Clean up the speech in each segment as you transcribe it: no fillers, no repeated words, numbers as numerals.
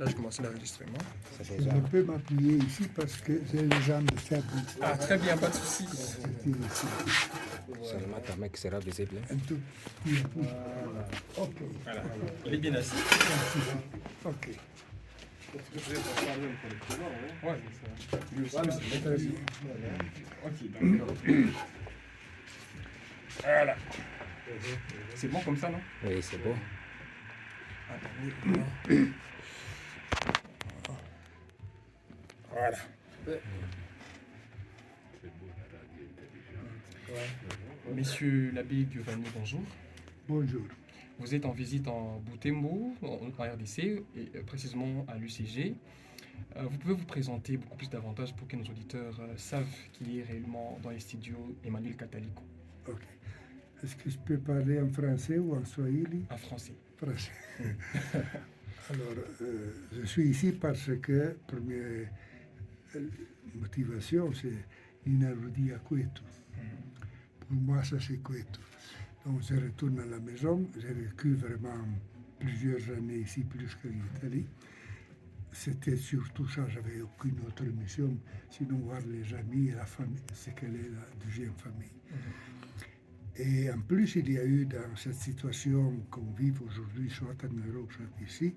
Là, je commence l'enregistrement. Je peux m'appuyer ici parce que j'ai les jambes faibles. Ah, très bien, pas de souci. Seulement ta main qui sera visible. Un tout petit peu. Ok. Voilà. Il est bien assis. Ok. Ouais, c'est ça. Lui aussi, c'est très bien. Ok, d'accord. Voilà. C'est bon comme ça, non? Oui, c'est beau. Voilà. Messieurs l'abbé Giovanni, bonjour. Bonjour. Vous êtes en visite en Butembo, en RDC, et précisément à l'UCG. Vous pouvez vous présenter beaucoup plus davantage pour que nos auditeurs savent qui est réellement dans les studios Emmanuel Catalico. Ok. Est-ce que je peux parler en français ou en swahili? En français. Français. Alors, je suis ici parce que première motivation, c'est Ninarudi à Cueto. Pour moi, ça c'est Cueto. Donc, je retourne à la maison. J'ai vécu vraiment plusieurs années ici, plus qu'en Italie. C'était surtout ça, j'avais aucune autre mission, sinon voir les amis et la famille, c'est qu'elle est la deuxième famille. Et en plus, il y a eu dans cette situation qu'on vit aujourd'hui, soit en Europe, soit ici,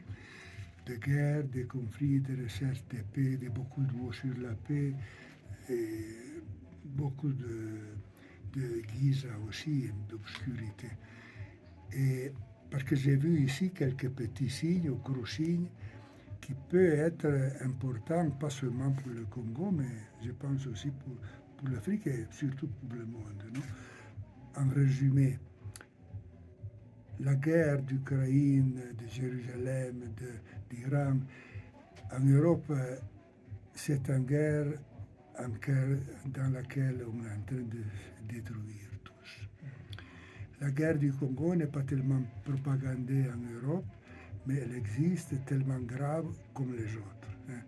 de guerres, de conflits, de recherches de paix, de beaucoup de mots sur la paix, et beaucoup de guise aussi, d'obscurité. Et parce que j'ai vu ici quelques petits signes ou gros signes qui peuvent être importants, pas seulement pour le Congo, mais je pense aussi pour l'Afrique et surtout pour le monde. Non? En résumé, la guerre d'Ukraine, de Jérusalem, d'Iran, en Europe, c'est une guerre dans laquelle on est en train de détruire tous. La guerre du Congo n'est pas tellement propagandée en Europe, mais elle existe tellement grave comme les autres. Hein.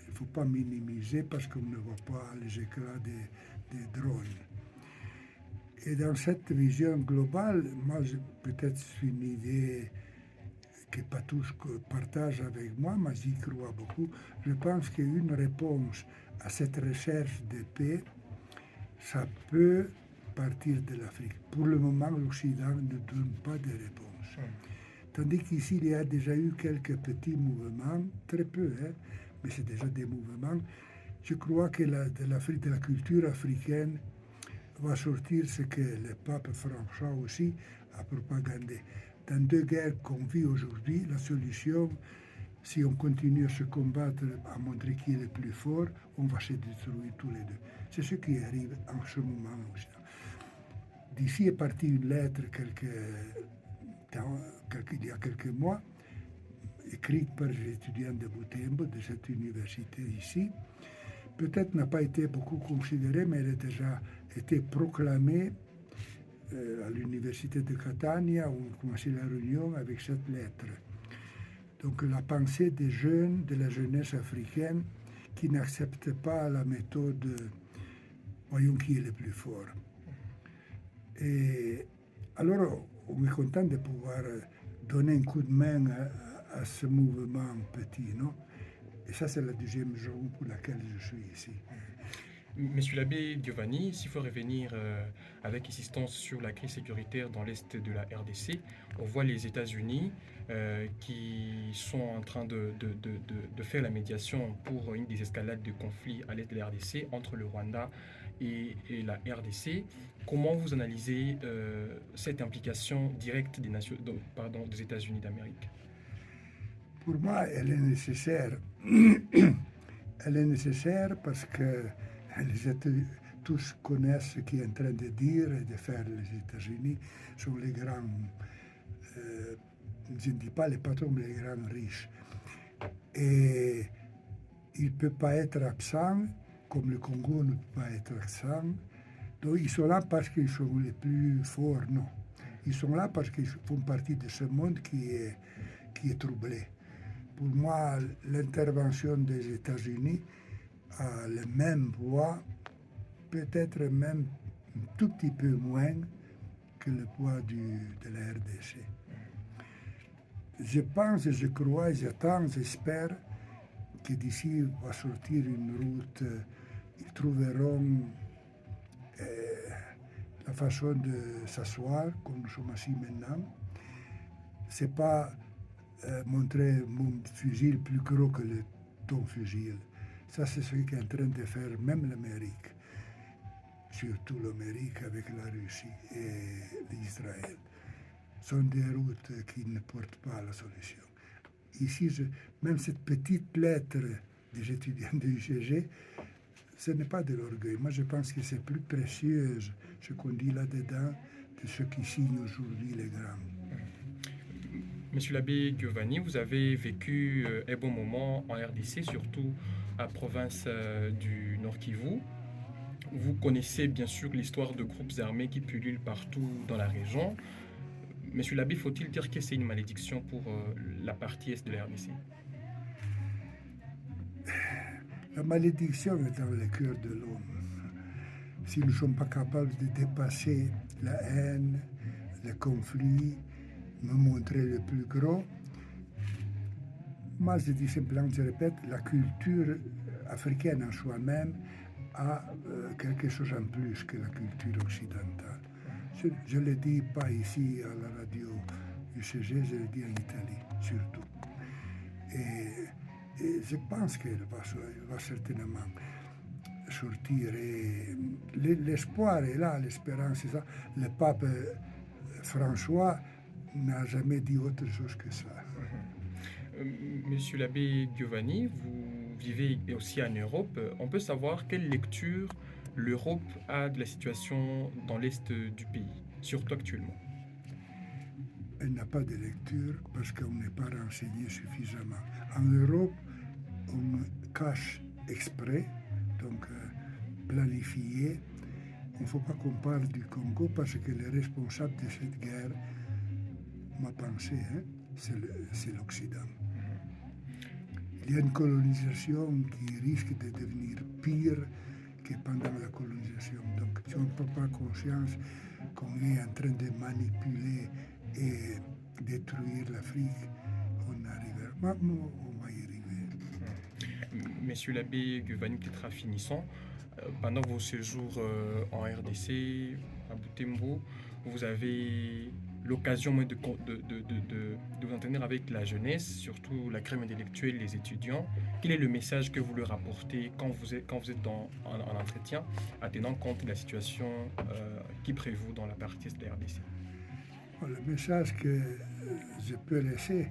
Il ne faut pas minimiser parce qu'on ne voit pas les éclats des drones. Et dans cette vision globale, moi, peut-être c'est une idée que pas tous partagent avec moi, mais j'y crois beaucoup. Je pense qu'une réponse à cette recherche de paix, ça peut partir de l'Afrique. Pour le moment, l'Occident ne donne pas de réponse. Tandis qu'ici, il y a déjà eu quelques petits mouvements, très peu, hein, mais c'est déjà des mouvements. Je crois que de l'Afrique, de la culture africaine, va sortir ce que le pape François aussi a propagandé. Dans deux guerres qu'on vit aujourd'hui, la solution, si on continue à se combattre, à montrer qui est le plus fort, on va se détruire tous les deux. C'est ce qui arrive en ce moment aussi. D'ici est partie une lettre il y a quelques mois, écrite par les étudiants de Butembo, de cette université ici. Peut-être n'a pas été beaucoup considérée, mais elle a déjà été proclamée à l'université de Catania, où on a commencé la réunion avec cette lettre. Donc la pensée des jeunes, de la jeunesse africaine, qui n'acceptent pas la méthode voyons qui est le plus fort. Et alors, on est content de pouvoir donner un coup de main à ce mouvement petit, non? Et ça, c'est la deuxième raison pour laquelle je suis ici. Monsieur l'abbé Giovanni, s'il faut revenir avec insistance sur la crise sécuritaire dans l'est de la RDC, on voit les États-Unis qui sont en train de faire la médiation pour une désescalade de conflits à l'est de la RDC entre le Rwanda et la RDC. Comment vous analysez cette implication directe des États-Unis d'Amérique? Pour moi, elle est nécessaire. Elle est nécessaire parce que tous connaissent ce qui est en train de dire et de faire les États-Unis sont les grands, je ne dis pas les patrons, mais les grands riches. Et il ne peut pas être absent, comme le Congo ne peut pas être absent. Donc ils sont là parce qu'ils sont les plus forts, non. Ils sont là parce qu'ils font partie de ce monde qui est troublé. Pour moi, l'intervention des États-Unis a le même poids, peut-être même un tout petit peu moins que le poids de la RDC. je pense, je crois, j'attends, j'espère que d'ici va sortir une route. Ils trouveront la façon de s'asseoir comme nous sommes assis maintenant. C'est pas montrer mon fusil plus gros que ton fusil. Ça, c'est ce qu'est en train de faire même l'Amérique, surtout l'Amérique avec la Russie et l'Israël. Ce sont des routes qui ne portent pas la solution. Ici, même cette petite lettre des étudiants de l'UCG, ce n'est pas de l'orgueil. Moi, je pense que c'est plus précieux ce qu'on dit là-dedans que ce qui signe aujourd'hui les grands. Monsieur l'abbé Giovanni, vous avez vécu un bon moment en RDC, surtout à la province du Nord Kivu. Vous connaissez bien sûr l'histoire de groupes armés qui pullulent partout dans la région. Monsieur l'abbé, faut-il dire que c'est une malédiction pour la partie est de la RDC? La malédiction est dans le cœur de l'homme. Si nous ne sommes pas capables de dépasser la haine, le conflit, me montrer le plus gros, moi je dis simplement, je répète, la culture africaine en soi-même a quelque chose en plus que la culture occidentale. Je ne le dis pas ici à la radio UCG, je le dis en Italie surtout. Et je pense qu'elle va certainement sortir. Et l'espoir est là, l'espérance est ça. Le pape François n'a jamais dit autre chose que ça. Monsieur l'abbé Giovanni, vous vivez aussi en Europe. On peut savoir quelle lecture l'Europe a de la situation dans l'est du pays, surtout actuellement? Elle n'a pas de lecture parce qu'on n'est pas renseigné suffisamment. En Europe, on cache exprès, donc planifié. Il ne faut pas qu'on parle du Congo parce que le responsable de cette guerre, ma pensée, c'est l'Occident. Il y a une colonisation qui risque de devenir pire que pendant la colonisation. Donc, si on ne prend pas conscience qu'on est en train de manipuler et détruire l'Afrique, on va y arriver. Monsieur l'abbé Giovanni, peut-être finissant, pendant vos séjours en RDC, à Butembo, vous avez l'occasion de vous entretenir avec la jeunesse, surtout la crème intellectuelle, les étudiants. Quel est le message que vous leur apportez quand vous êtes en entretien, en tenant compte de la situation qui prévaut dans la partie de la RDC? Le message que je peux laisser,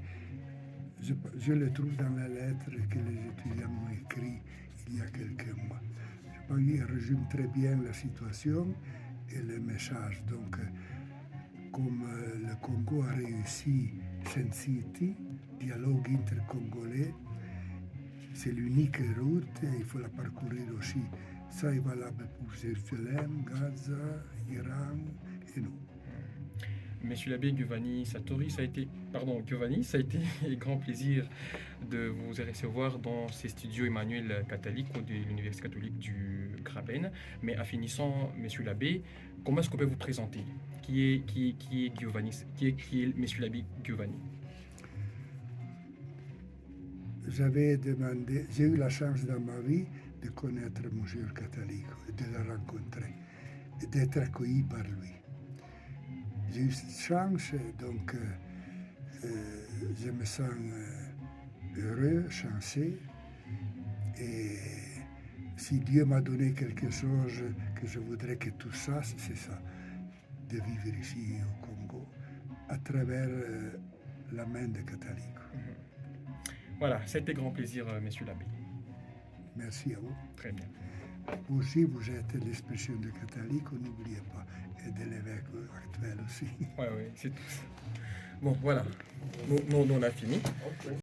je le trouve dans la lettre que les étudiants m'ont écrite il y a quelques mois. Je pense qu'il résume très bien la situation et le message. Donc, comme le Congo a réussi Sun City, dialogue intercongolais, c'est l'unique route et il faut la parcourir aussi. Ça est valable pour Jérusalem, Gaza, Iran et nous. Monsieur l'abbé Giovanni Sartori, ça a été un grand plaisir de vous recevoir dans ces studios Emmanuel Catholique de l'Université catholique du Graben. Mais en finissant, monsieur l'abbé, comment est-ce qu'on peut vous présenter? Qui est Giovanni? Qui est monsieur l'abbé Giovanni? J'ai eu la chance dans ma vie de connaître Monsieur catholique, de le rencontrer, et d'être accueilli par lui. J'ai eu cette chance, donc je me sens heureux, chanceux. Et si Dieu m'a donné quelque chose que je voudrais que tout ça, c'est ça, de vivre ici au Congo, à travers la main des catholiques. Voilà, c'était grand plaisir, monsieur l'abbé. Merci à vous. Très bien. Vous aussi, vous êtes l'expression de catholique, n'oubliez pas, et de l'évêque actuel aussi. Oui, c'est tout. Bon, voilà. Nous, on a fini.